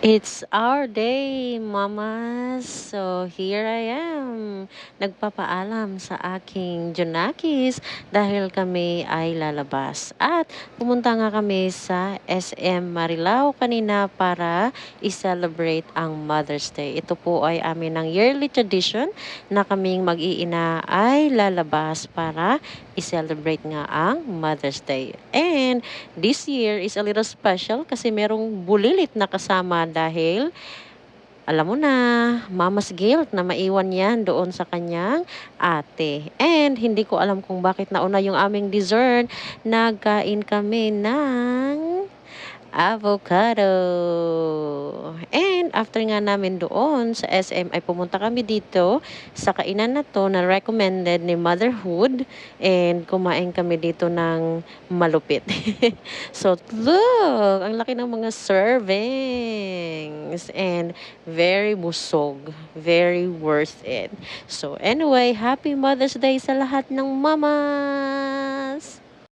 It's our day, mamas. So, here I am. Nagpapaalam sa aking Junakis dahil kami ay lalabas. At pumunta nga kami sa SM Marilao kanina para i-celebrate ang Mother's Day. Ito po ay amin ng yearly tradition na kaming mag-iina ay lalabas para i-celebrate nga ang Mother's Day. And this year is a little special kasi merong bulilit na kasama dahil alam mo na, mama's guilt na maiwan yan doon sa kanyang ate. And hindi ko alam kung bakit nauna yung aming dessert. Nagkain kami ng avocado. And after nga namin doon sa SM ay pumunta kami dito sa kainan na to na recommended ni Motherhood and kumain kami dito ng malupit. So look, ang laki ng mga servings and very busog, very worth it. So anyway, happy Mother's Day sa lahat ng mama!